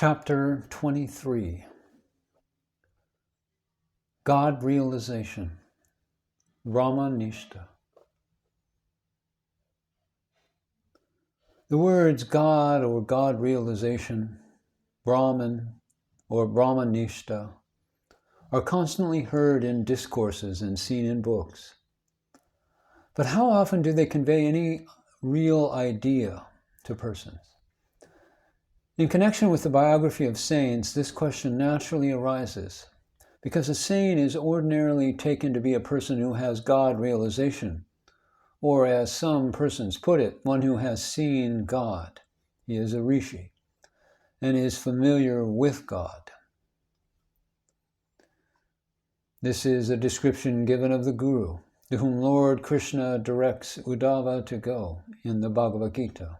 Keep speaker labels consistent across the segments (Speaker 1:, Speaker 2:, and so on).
Speaker 1: Chapter 23. God Realization, Brahmanishta. The words God or God Realization, Brahman or Brahmanishta are constantly heard in discourses and seen in books. But how often do they convey any real idea to persons? In connection with the biography of saints, this question naturally arises, because a saint is ordinarily taken to be a person who has God realization, or as some persons put it, one who has seen God. He is a rishi and is familiar with God. This is a description given of the Guru, to whom Lord Krishna directs Uddhava to go in the Bhagavad Gita.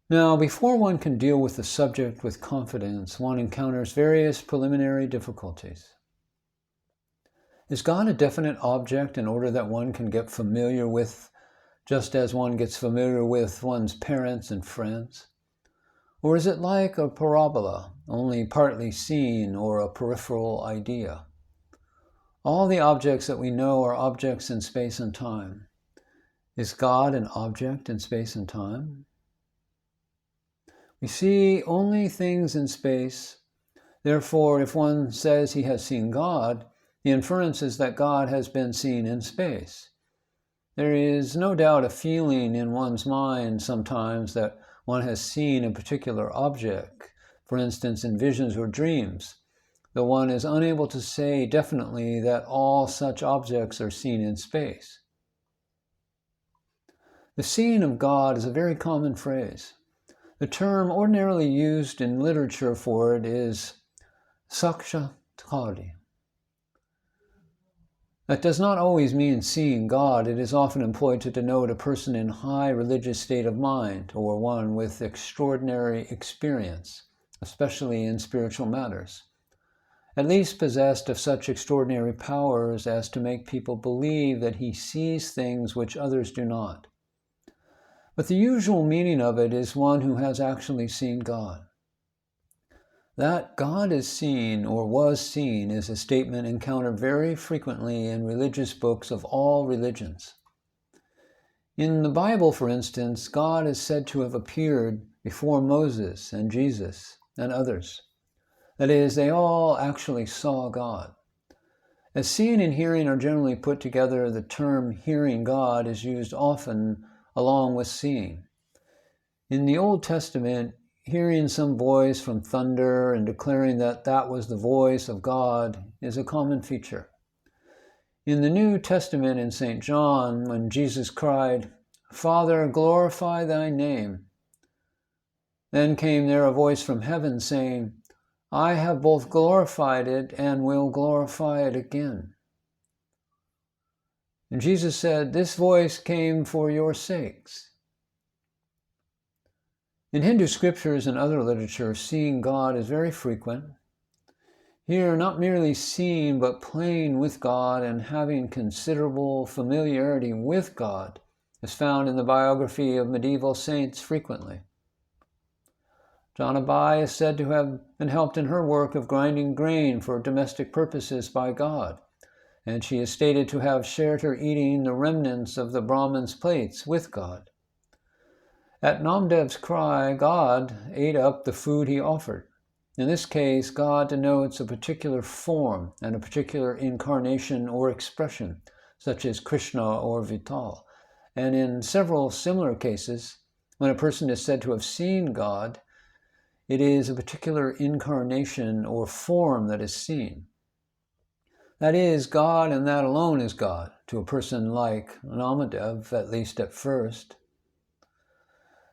Speaker 1: Now, before one can deal with the subject with confidence, one encounters various preliminary difficulties. Is God a definite object in order that one can get familiar with, just as one gets familiar with one's parents and friends? Or is it like a parabola, only partly seen, or a peripheral idea? All the objects that we know are objects in space and time. Is God an object in space and time? We see only things in space. Therefore, if one says he has seen God, the inference is that God has been seen in space. There is no doubt a feeling in one's mind sometimes that one has seen a particular object, for instance in visions or dreams, though one is unable to say definitely that all such objects are seen in space. The seeing of God is a very common phrase. The term ordinarily used in literature for it is sakshatkari. That does not always mean seeing God. It is often employed to denote a person in high religious state of mind, or one with extraordinary experience, especially in spiritual matters, at least possessed of such extraordinary powers as to make people believe that he sees things which others do not. But the usual meaning of it is one who has actually seen God. That God is seen or was seen is a statement encountered very frequently in religious books of all religions. In the Bible, for instance, God is said to have appeared before Moses and Jesus and others. That is, they all actually saw God. As seeing and hearing are generally put together, the term hearing God is used often along with seeing. In the Old Testament, hearing some voice from thunder and declaring that that was the voice of God is a common feature. In the New Testament in St. John, when Jesus cried, "Father, glorify thy name," then came there a voice from heaven saying, "I have both glorified it and will glorify it again." And Jesus said, "This voice came for your sakes." In Hindu scriptures and other literature, seeing God is very frequent. Here, not merely seeing, but playing with God and having considerable familiarity with God is found in the biography of medieval saints frequently. Janabai is said to have been helped in her work of grinding grain for domestic purposes by God, and she is stated to have shared her eating the remnants of the Brahman's plates with God. At Namdev's cry, God ate up the food he offered. In this case, God denotes a particular form and a particular incarnation or expression, such as Krishna or Vital. And in several similar cases, when a person is said to have seen God, it is a particular incarnation or form that is seen. That is, God and that alone is God, to a person like Namadev, at least at first.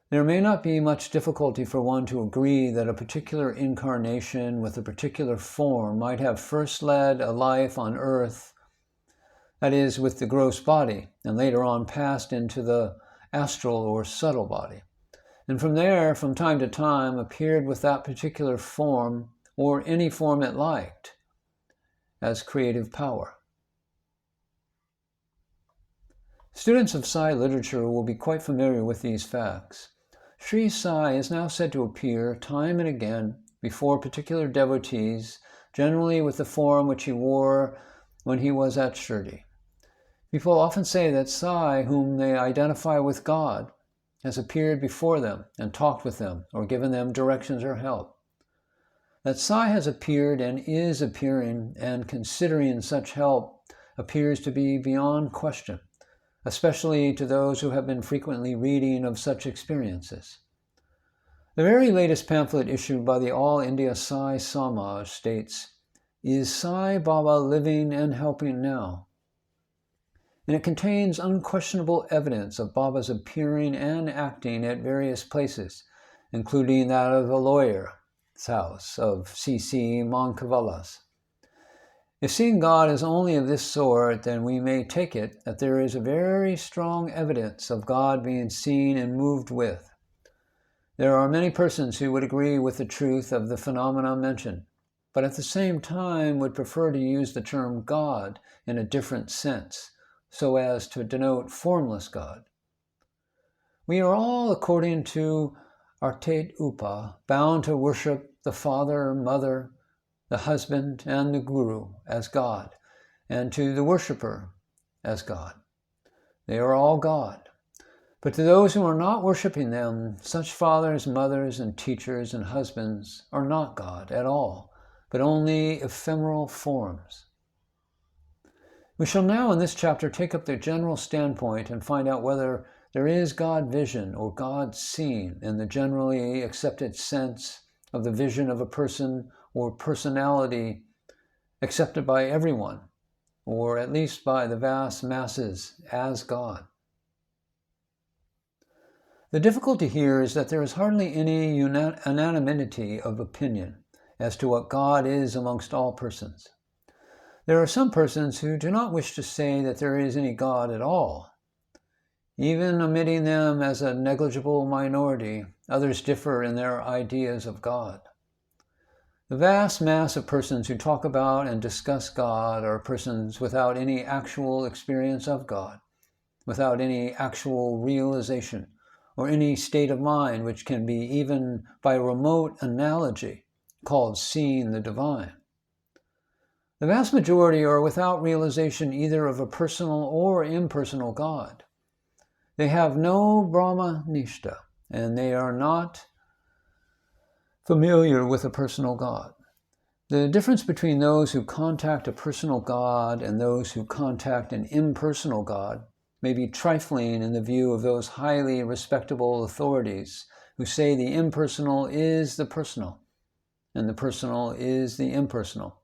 Speaker 1: There may not be much difficulty for one to agree that a particular incarnation with a particular form might have first led a life on earth, that is, with the gross body, and later on passed into the astral or subtle body, and from there, from time to time, appeared with that particular form, or any form it liked, as creative power. Students of Sai literature will be quite familiar with these facts. Sri Sai is now said to appear time and again before particular devotees, generally with the form which he wore when he was at Shirdi. People often say that Sai, whom they identify with God, has appeared before them and talked with them or given them directions or help. That Sai has appeared and is appearing and considering such help appears to be beyond question, especially to those who have been frequently reading of such experiences. The very latest pamphlet issued by the All India Sai Samaj states, "Is Sai Baba living and helping now?" And it contains unquestionable evidence of Baba's appearing and acting at various places, including that of a lawyer's house of C.C. Mankavalas. If seeing God is only of this sort, then we may take it that there is a very strong evidence of God being seen and moved with. There are many persons who would agree with the truth of the phenomena mentioned, but at the same time would prefer to use the term God in a different sense, so as to denote formless God. We are all, according to Artate Upa, bound to worship the father, mother, the husband, and the guru as God, and to the worshipper as God. They are all God. But to those who are not worshiping them, such fathers, mothers, and teachers and husbands are not God at all, but only ephemeral forms. We shall now in this chapter take up the general standpoint and find out whether there is God vision or God seen in the generally accepted sense of the vision of a person or personality accepted by everyone, or at least by the vast masses, as God. The difficulty here is that there is hardly any unanimity of opinion as to what God is amongst all persons. There are some persons who do not wish to say that there is any God at all. Even omitting them as a negligible minority, others differ in their ideas of God. The vast mass of persons who talk about and discuss God are persons without any actual experience of God, without any actual realization, or any state of mind which can be, even by remote analogy, called seeing the divine. The vast majority are without realization either of a personal or impersonal God. They have no Brahma Nishta, and they are not familiar with a personal God. The difference between those who contact a personal God and those who contact an impersonal God may be trifling in the view of those highly respectable authorities who say the impersonal is the personal, and the personal is the impersonal,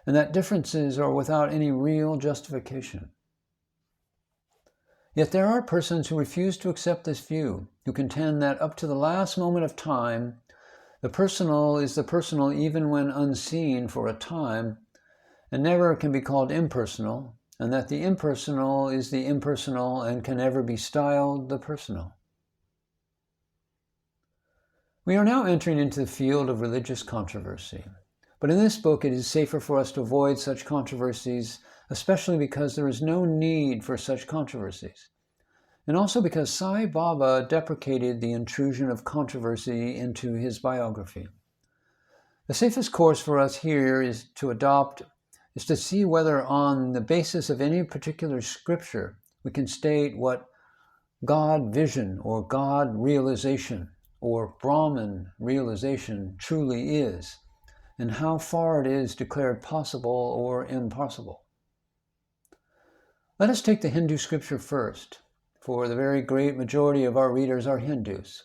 Speaker 1: and that differences are without any real justification. Yet there are persons who refuse to accept this view, who contend that up to the last moment of time, the personal is the personal even when unseen for a time, and never can be called impersonal, and that the impersonal is the impersonal and can never be styled the personal. We are now entering into the field of religious controversy. But in this book, it is safer for us to avoid such controversies, especially because there is no need for such controversies, and also because Sai Baba deprecated the intrusion of controversy into his biography. The safest course for us here is to see whether on the basis of any particular scripture we can state what God vision or God realization or Brahman realization truly is, and how far it is declared possible or impossible. Let us take the Hindu scripture first, for the very great majority of our readers are Hindus.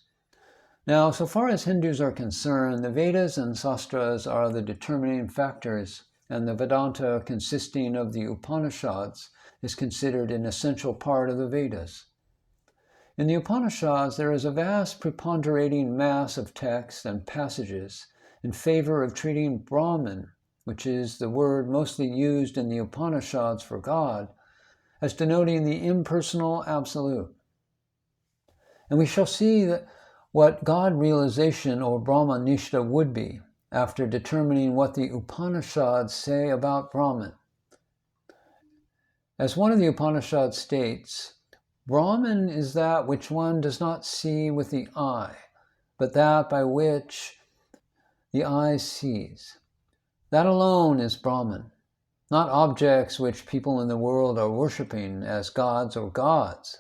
Speaker 1: Now, so far as Hindus are concerned, the Vedas and Sastras are the determining factors, and the Vedanta, consisting of the Upanishads, is considered an essential part of the Vedas. In the Upanishads, there is a vast preponderating mass of texts and passages in favor of treating Brahman, which is the word mostly used in the Upanishads for God, as denoting the impersonal absolute. And we shall see that what God realization or Brahma Nishta would be after determining what the Upanishads say about Brahman. As one of the Upanishads states, Brahman is that which one does not see with the eye, but that by which the eye sees. That alone is Brahman, not objects which people in the world are worshipping as gods or gods.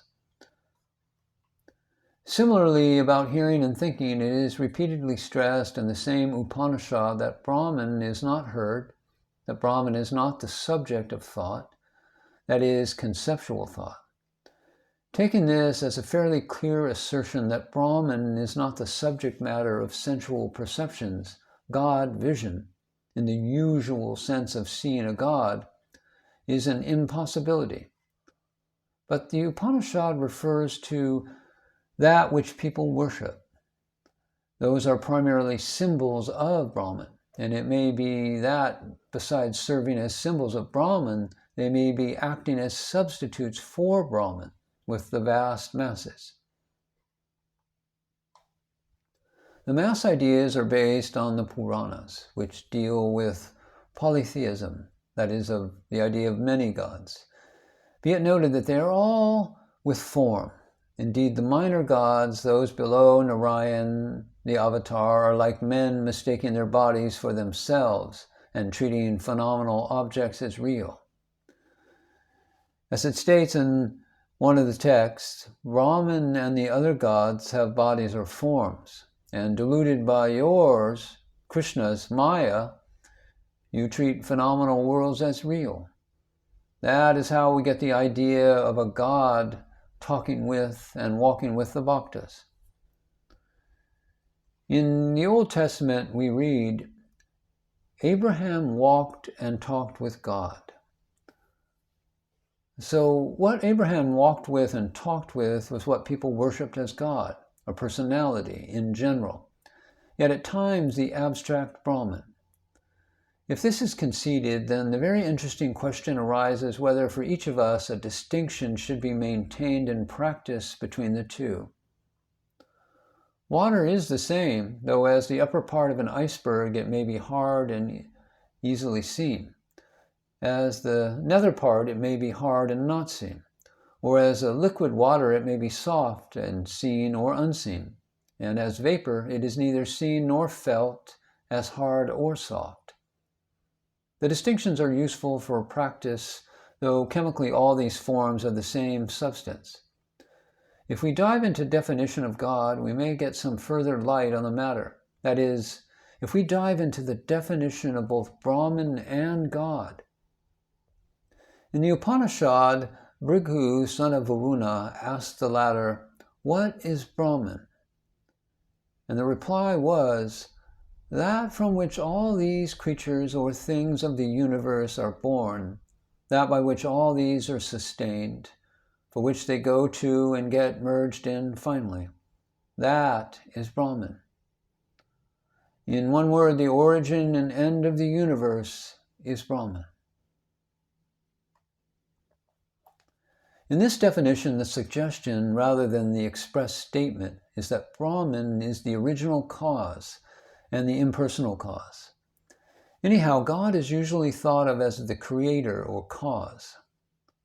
Speaker 1: Similarly, about hearing and thinking, it is repeatedly stressed in the same Upanishad that Brahman is not heard, that Brahman is not the subject of thought, that is, conceptual thought. Taking this as a fairly clear assertion that Brahman is not the subject matter of sensual perceptions, God vision, in the usual sense of seeing a god, is an impossibility. But the Upanishad refers to that which people worship. Those are primarily symbols of Brahman, and it may be that, besides serving as symbols of Brahman, they may be acting as substitutes for Brahman with the vast masses. The mass ideas are based on the Puranas, which deal with polytheism, that is, of the idea of many gods. Be it noted that they are all with form. Indeed, the minor gods, those below Narayan, the avatar, are like men mistaking their bodies for themselves and treating phenomenal objects as real. As it states in one of the texts, Brahman and the other gods have bodies or forms, and deluded by yours, Krishna's Maya, you treat phenomenal worlds as real. That is how we get the idea of a god talking with and walking with the bhaktas. In the Old Testament, we read, Abraham walked and talked with God. So what Abraham walked with and talked with was what people worshipped as God, a personality in general, yet at times the abstract Brahman. If this is conceded, then the very interesting question arises whether for each of us a distinction should be maintained in practice between the two. Water is the same, though as the upper part of an iceberg it may be hard and easily seen. As the nether part it may be hard and not seen, or as a liquid water it may be soft and seen or unseen, and as vapor it is neither seen nor felt, as hard or soft. The distinctions are useful for practice, though chemically all these forms are the same substance. If we dive into definition of God, we may get some further light on the matter. That is, if we dive into the definition of both Brahman and God. In the Upanishad, Bhrigu, son of Varuna, asked the latter, "What is Brahman?" And the reply was, "That from which all these creatures or things of the universe are born, that by which all these are sustained, for which they go to and get merged in finally. That is Brahman." In one word, the origin and end of the universe is Brahman. In this definition, the suggestion, rather than the express statement, is that Brahman is the original cause and the impersonal cause. Anyhow, God is usually thought of as the creator or cause.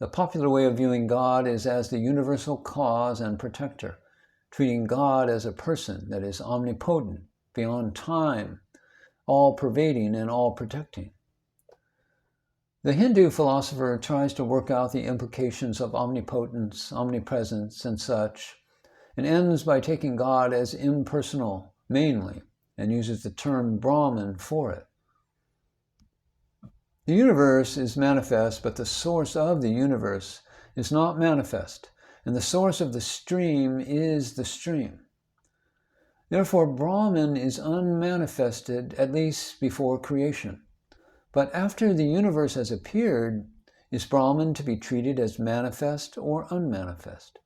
Speaker 1: The popular way of viewing God is as the universal cause and protector, treating God as a person that is omnipotent, beyond time, all-pervading and all-protecting. The Hindu philosopher tries to work out the implications of omnipotence, omnipresence, and such, and ends by taking God as impersonal, mainly, and uses the term Brahman for it. The universe is manifest, but the source of the universe is not manifest, and the source of the stream is the stream. Therefore, Brahman is unmanifested, at least before creation. But after the universe has appeared, is Brahman to be treated as manifest or unmanifest?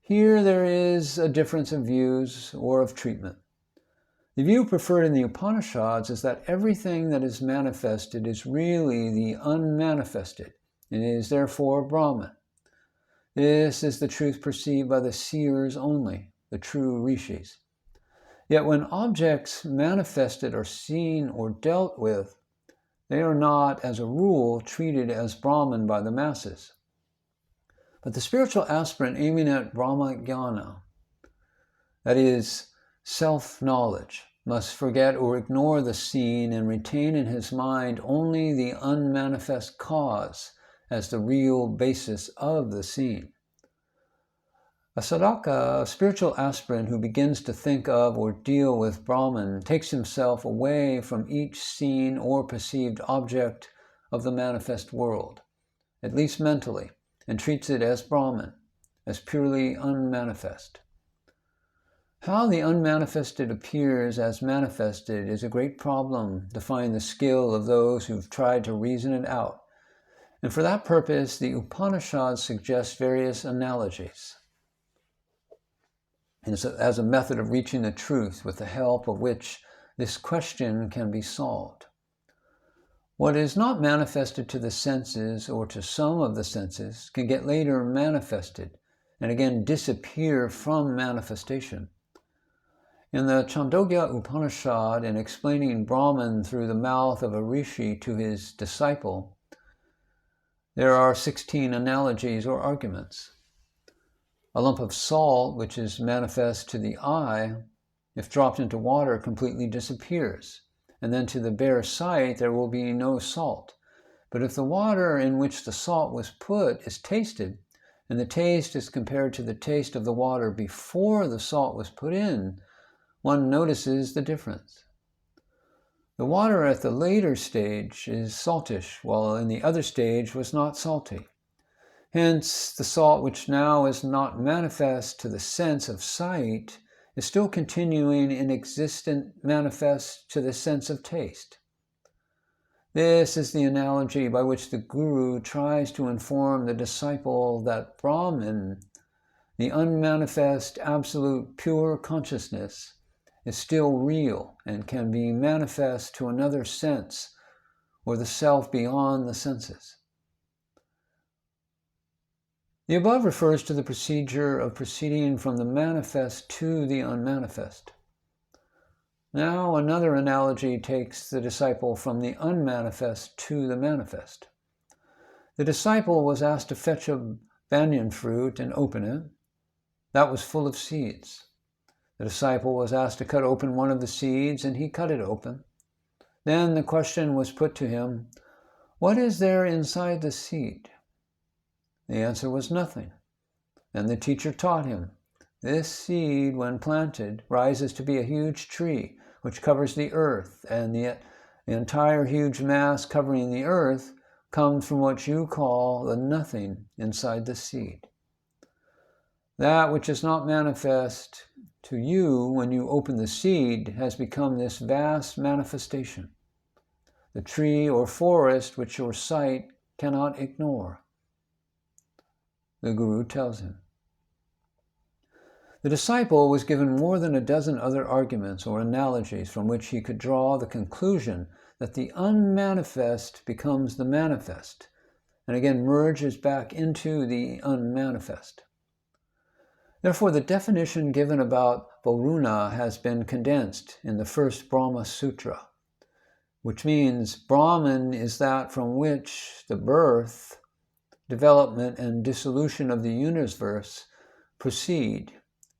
Speaker 1: Here there is a difference of views or of treatment. The view preferred in the Upanishads is that everything that is manifested is really the unmanifested, and is therefore Brahman. This is the truth perceived by the seers only, the true rishis. Yet when objects manifested are seen or dealt with, they are not, as a rule, treated as Brahman by the masses. But the spiritual aspirant aiming at Brahma Jnana, that is, self-knowledge, must forget or ignore the seen and retain in his mind only the unmanifest cause as the real basis of the seen. A sadhaka, a spiritual aspirant who begins to think of or deal with Brahman, takes himself away from each seen or perceived object of the manifest world, at least mentally, and treats it as Brahman, as purely unmanifest. How the unmanifested appears as manifested is a great problem to find the skill of those who've tried to reason it out. And for that purpose, the Upanishads suggest various analogies as a method of reaching the truth with the help of which this question can be solved. What is not manifested to the senses or to some of the senses can get later manifested and again disappear from manifestation. In the Chandogya Upanishad, in explaining Brahman through the mouth of a rishi to his disciple, there are 16 analogies or arguments. A lump of salt, which is manifest to the eye, if dropped into water, completely disappears, and then to the bare sight there will be no salt. But if the water in which the salt was put is tasted, and the taste is compared to the taste of the water before the salt was put in, one notices the difference. The water at the later stage is saltish, while in the other stage was not salty. Hence, the salt which now is not manifest to the sense of sight is still continuing in existent manifest to the sense of taste. This is the analogy by which the Guru tries to inform the disciple that Brahman, the unmanifest, absolute, pure consciousness, is still real and can be manifest to another sense or the self beyond the senses. The above refers to the procedure of proceeding from the manifest to the unmanifest. Now another analogy takes the disciple from the unmanifest to the manifest. The disciple was asked to fetch a banyan fruit and open it. That was full of seeds. The disciple was asked to cut open one of the seeds, and he cut it open. Then the question was put to him, "What is there inside the seed?" The answer was nothing. Then the teacher taught him, "This seed, when planted, rises to be a huge tree, which covers the earth, and the entire huge mass covering the earth comes from what you call the nothing inside the seed. That which is not manifest to you when you open the seed has become this vast manifestation, the tree or forest which your sight cannot ignore." The Guru tells him. The disciple was given more than a dozen other arguments or analogies from which he could draw the conclusion that the unmanifest becomes the manifest, and again merges back into the unmanifest. Therefore, the definition given about Varuna has been condensed in the first Brahma Sutra, which means Brahman is that from which the birth, development, and dissolution of the universe proceed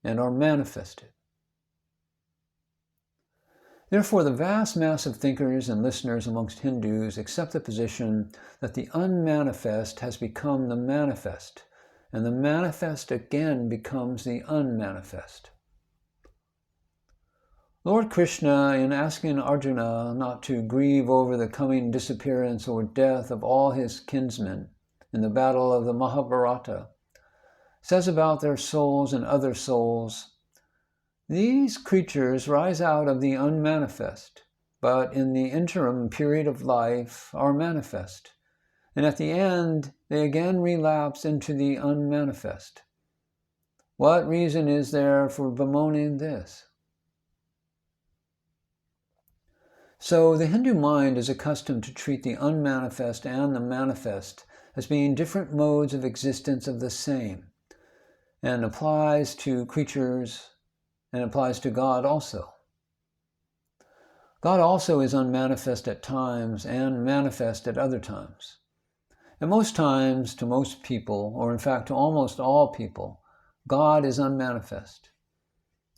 Speaker 1: and are manifested. Therefore, the vast mass of thinkers and listeners amongst Hindus accept the position that the unmanifest has become the manifest, and the manifest again becomes the unmanifest. Lord Krishna, in asking Arjuna not to grieve over the coming disappearance or death of all his kinsmen in the battle of the Mahabharata, says about their souls and other souls, "These creatures rise out of the unmanifest, but in the interim period of life are manifest, and at the end they again relapse into the unmanifest. What reason is there for bemoaning this?" So the Hindu mind is accustomed to treat the unmanifest and the manifest as being different modes of existence of the same, and applies to creatures and applies to God also. God also is unmanifest at times and manifest at other times. At most times, to most people, or in fact to almost all people, God is unmanifest.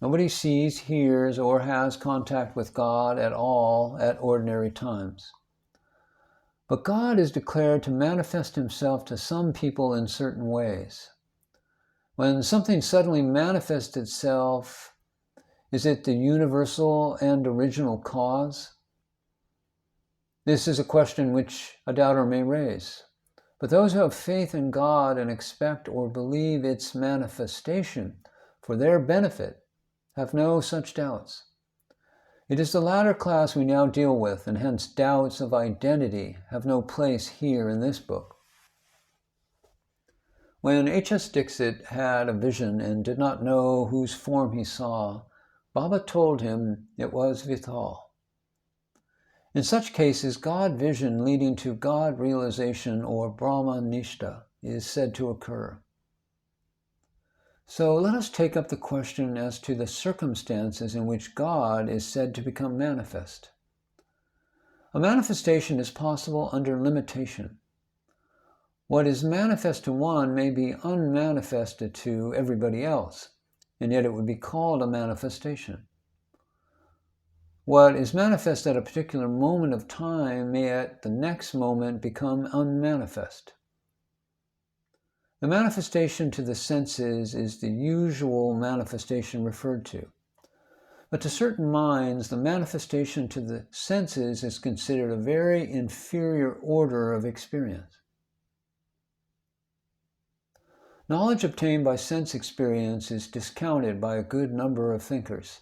Speaker 1: Nobody sees, hears, or has contact with God at all at ordinary times. But God is declared to manifest himself to some people in certain ways. When something suddenly manifests itself, is it the universal and original cause? This is a question which a doubter may raise. But those who have faith in God and expect or believe its manifestation for their benefit have no such doubts. It is the latter class we now deal with, and hence doubts of identity have no place here in this book. When H.S. Dixit had a vision and did not know whose form he saw, Baba told him it was Vital. In such cases, God vision leading to God realization or Brahma Nishta is said to occur. So let us take up the question as to the circumstances in which God is said to become manifest. A manifestation is possible under limitation. What is manifest to one may be unmanifested to everybody else, and yet it would be called a manifestation. What is manifest at a particular moment of time may at the next moment become unmanifest. The manifestation to the senses is the usual manifestation referred to. But to certain minds, the manifestation to the senses is considered a very inferior order of experience. Knowledge obtained by sense experience is discounted by a good number of thinkers,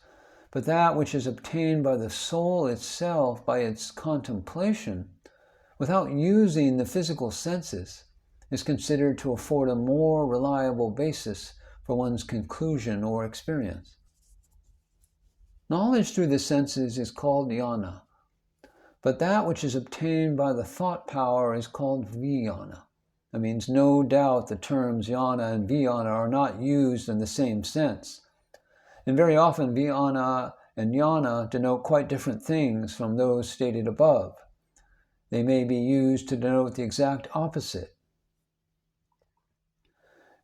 Speaker 1: but that which is obtained by the soul itself by its contemplation, without using the physical senses, is considered to afford a more reliable basis for one's conclusion or experience. Knowledge through the senses is called jnana, but that which is obtained by the thought power is called vijnana. That means no doubt the terms jnana and vijnana are not used in the same sense. And very often vijnana and jnana denote quite different things from those stated above. They may be used to denote the exact opposite.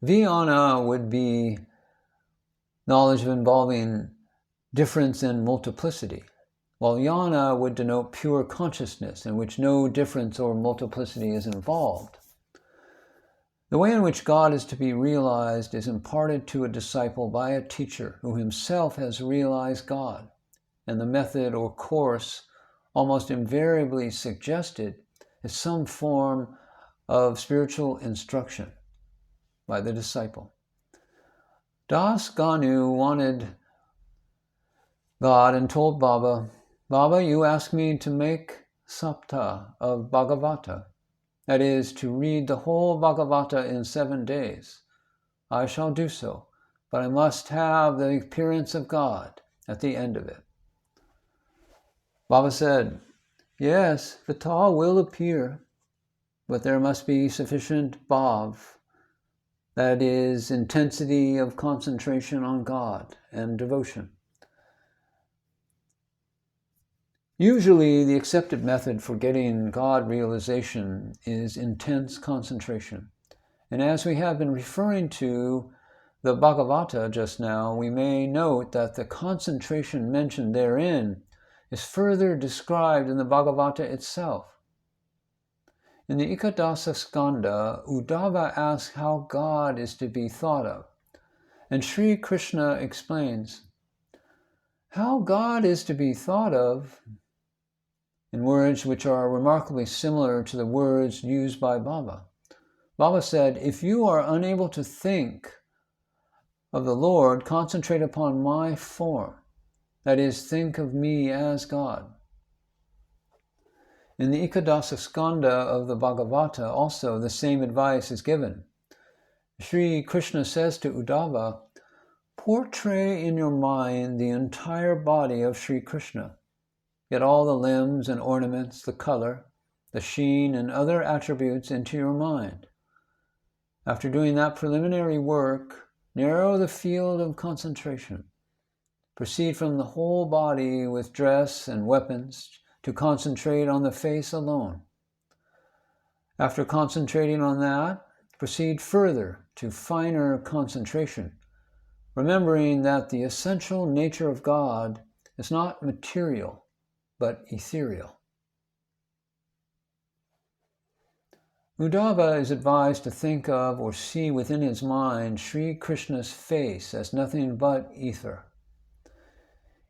Speaker 1: Vijnana would be knowledge involving difference and multiplicity, while jnana would denote pure consciousness in which no difference or multiplicity is involved. The way in which God is to be realized is imparted to a disciple by a teacher who himself has realized God, and the method or course almost invariably suggested is some form of spiritual instruction by the disciple. Das Ganu wanted God and told Baba, "Baba, you ask me to make sapta of Bhagavata, that is, to read the whole Bhagavata in 7 days. I shall do so, but I must have the appearance of God at the end of it." Baba said, "Yes, Vital will appear, but there must be sufficient bhav, that is, intensity of concentration on God and devotion." Usually, the accepted method for getting God realization is intense concentration. And as we have been referring to the Bhagavata just now, we may note that the concentration mentioned therein is further described in the Bhagavata itself. In the Ekadasa Skanda, Uddhava asks how God is to be thought of, and Sri Krishna explains, how God is to be thought of, in words which are remarkably similar to the words used by Baba. Baba said, "If you are unable to think of the Lord, concentrate upon my form, that is, think of me as God." In the Ekadasa Skanda of the Bhagavata also the same advice is given. Sri Krishna says to Uddhava, "Portray in your mind the entire body of Sri Krishna. Get all the limbs and ornaments, the color, the sheen, and other attributes into your mind. After doing that preliminary work, narrow the field of concentration. Proceed from the whole body with dress and weapons to concentrate on the face alone. After concentrating on that, proceed further to finer concentration, remembering that the essential nature of God is not material, but ethereal. Uddhava is advised to think of or see within his mind Sri Krishna's face as nothing but ether.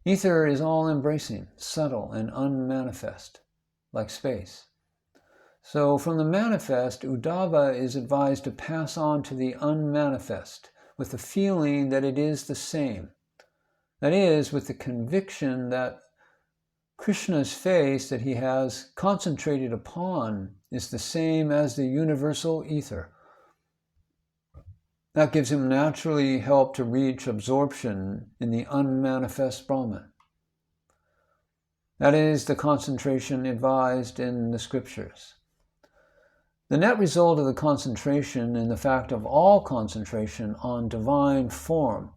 Speaker 1: Ether is all-embracing, subtle, and unmanifest, like space. So from the manifest, Uddhava is advised to pass on to the unmanifest with the feeling that it is the same. That is, with the conviction that Krishna's face that he has concentrated upon is the same as the universal ether. That gives him naturally help to reach absorption in the unmanifest Brahman. That is the concentration advised in the scriptures. The net result of the concentration and the fact of all concentration on divine form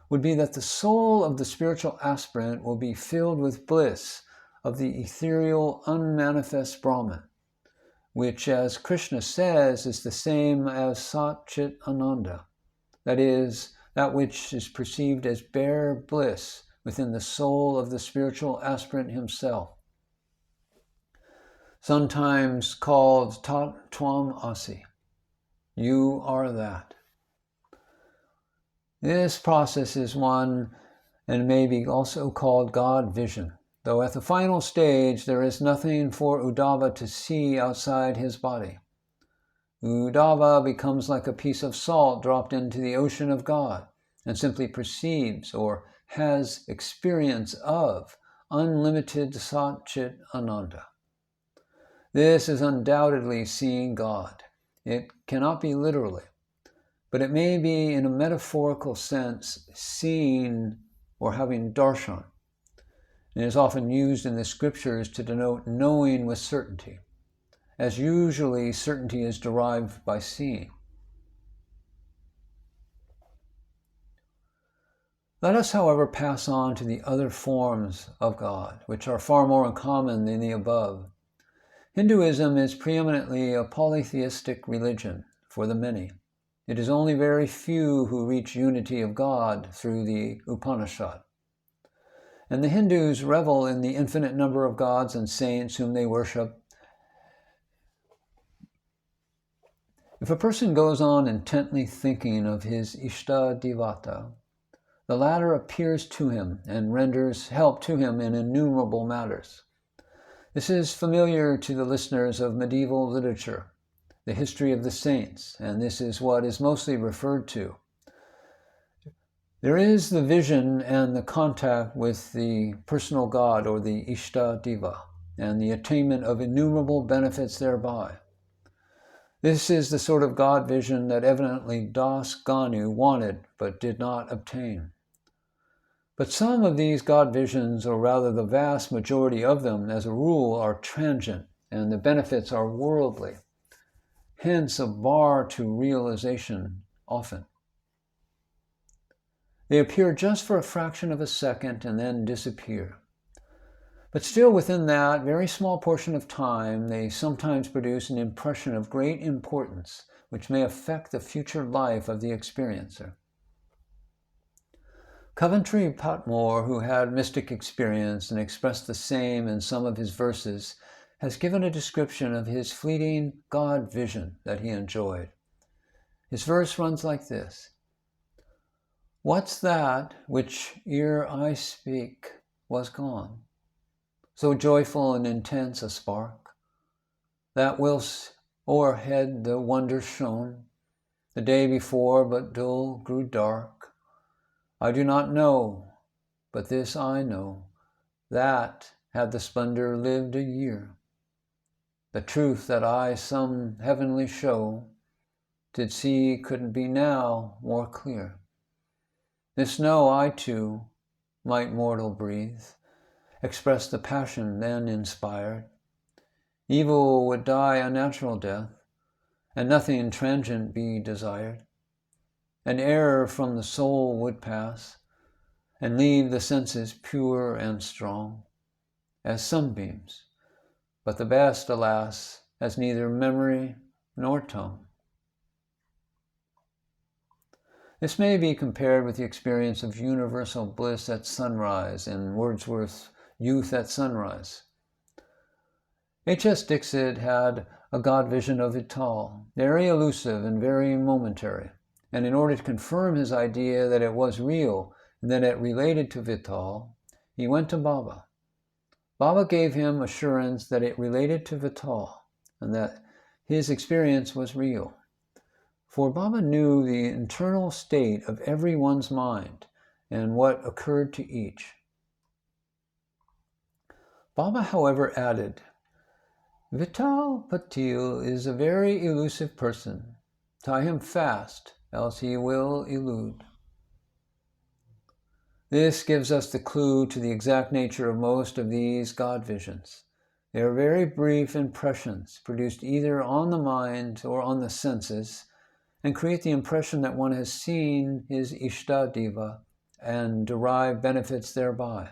Speaker 1: would be that the soul of the spiritual aspirant will be filled with bliss of the ethereal, unmanifest Brahman, which, as Krishna says, is the same as Sat Chit Ananda, that is, that which is perceived as bare bliss within the soul of the spiritual aspirant himself, sometimes called Tat Tvam Asi, you are that. This process is one and may be also called God vision, though at the final stage there is nothing for Uddhava to see outside his body. Uddhava becomes like a piece of salt dropped into the ocean of God and simply perceives or has experience of unlimited Sat Chit Ananda. This is undoubtedly seeing God. It cannot be literally, but it may be in a metaphorical sense seeing or having darshan. It is often used in the scriptures to denote knowing with certainty, as usually certainty is derived by seeing. Let us, however, pass on to the other forms of God, which are far more uncommon than the above. Hinduism is preeminently a polytheistic religion for the many. It is only very few who reach unity of God through the Upanishad. And the Hindus revel in the infinite number of gods and saints whom they worship. If a person goes on intently thinking of his Ishta Devata, the latter appears to him and renders help to him in innumerable matters. This is familiar to the listeners of medieval literature, the history of the saints, and this is what is mostly referred to. There is the vision and the contact with the personal God or the Ishta Deva, and the attainment of innumerable benefits thereby. This is the sort of God vision that evidently Das Ganu wanted but did not obtain. But some of these God visions, or rather the vast majority of them, as a rule, are transient, and the benefits are worldly, hence a bar to realization often. They appear just for a fraction of a second and then disappear. But still within that very small portion of time, they sometimes produce an impression of great importance, which may affect the future life of the experiencer. Coventry Patmore, who had mystic experience and expressed the same in some of his verses, has given a description of his fleeting God vision that he enjoyed. His verse runs like this: "What's that which, ere I speak, was gone? So joyful and intense a spark, that whilst o'erhead the wonder shone, the day before but dull grew dark. I do not know, but this I know, that, had the splendor lived a year, the truth that I some heavenly show did see couldn't be now more clear. This know I too might mortal breathe, express the passion then inspired. Evil would die a natural death, and nothing transient be desired. An error from the soul would pass, and leave the senses pure and strong, as sunbeams, but the best, alas, has neither memory nor tongue." This may be compared with the experience of universal bliss at sunrise in Wordsworth's Youth at Sunrise. H.S. Dixit had a God vision of Vital, very elusive and very momentary, and in order to confirm his idea that it was real and that it related to Vital, he went to Baba. Baba gave him assurance that it related to Vital and that his experience was real. For Baba knew the internal state of everyone's mind and what occurred to each. Baba, however, added, Vital Patil is a very elusive person. Tie him fast, else he will elude. This gives us the clue to the exact nature of most of these God visions. They are very brief impressions produced either on the mind or on the senses and create the impression that one has seen his Ishtadeva and derived benefits thereby.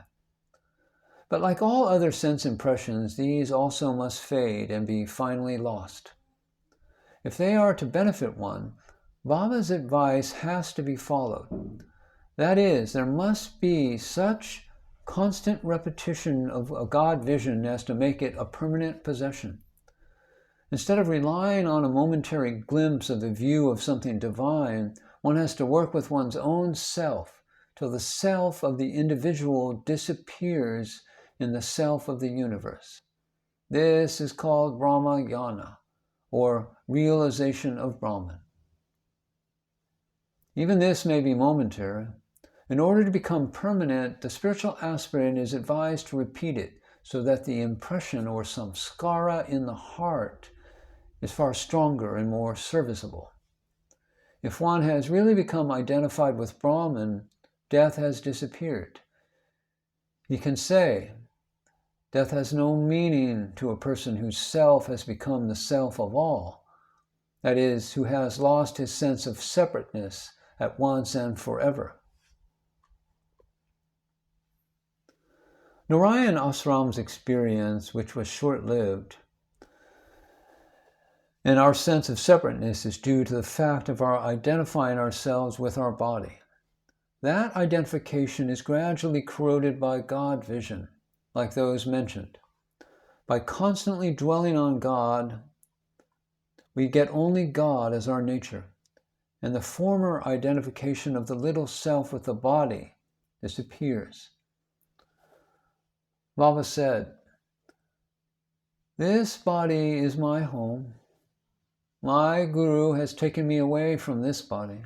Speaker 1: But like all other sense impressions, these also must fade and be finally lost. If they are to benefit one, Baba's advice has to be followed. That is, there must be such constant repetition of a God vision as to make it a permanent possession. Instead of relying on a momentary glimpse of the view of something divine, one has to work with one's own self till the self of the individual disappears in the self of the universe. This is called Brahma Jnana, or realization of Brahman. Even this may be momentary. In order to become permanent, the spiritual aspirant is advised to repeat it so that the impression or samskara in the heart is far stronger and more serviceable. If one has really become identified with Brahman, death has disappeared. He can say, death has no meaning to a person whose self has become the self of all, that is, who has lost his sense of separateness at once and forever. Narayan Ashram's experience, which was short-lived, and our sense of separateness is due to the fact of our identifying ourselves with our body. That identification is gradually corroded by God vision, like those mentioned. By constantly dwelling on God, we get only God as our nature, and the former identification of the little self with the body disappears. Baba said, "This body is my home. My Guru has taken me away from this body."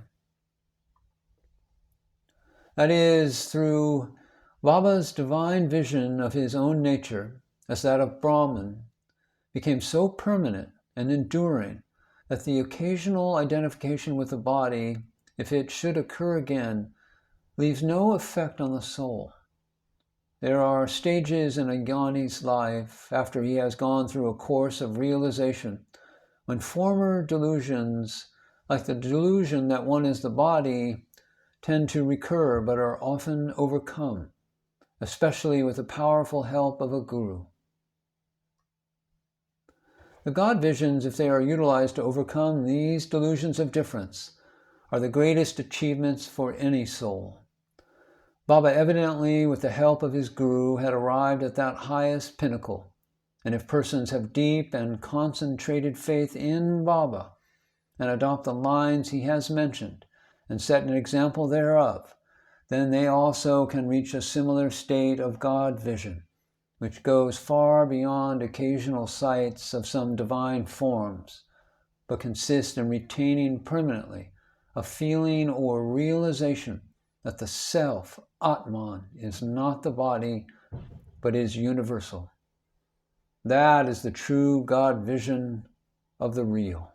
Speaker 1: That is, through Baba's divine vision of his own nature as that of Brahman became so permanent and enduring that the occasional identification with the body, if it should occur again, leaves no effect on the soul. There are stages in a jnani's life after he has gone through a course of realization when former delusions, like the delusion that one is the body, tend to recur but are often overcome, especially with the powerful help of a guru. The God visions, if they are utilized to overcome these delusions of difference, are the greatest achievements for any soul. Baba evidently, with the help of his guru, had arrived at that highest pinnacle, and if persons have deep and concentrated faith in Baba and adopt the lines he has mentioned and set an example thereof, then they also can reach a similar state of God vision, which goes far beyond occasional sights of some divine forms, but consists in retaining permanently a feeling or realization that the self, Atman, is not the body, but is universal. That is the true God vision of the real.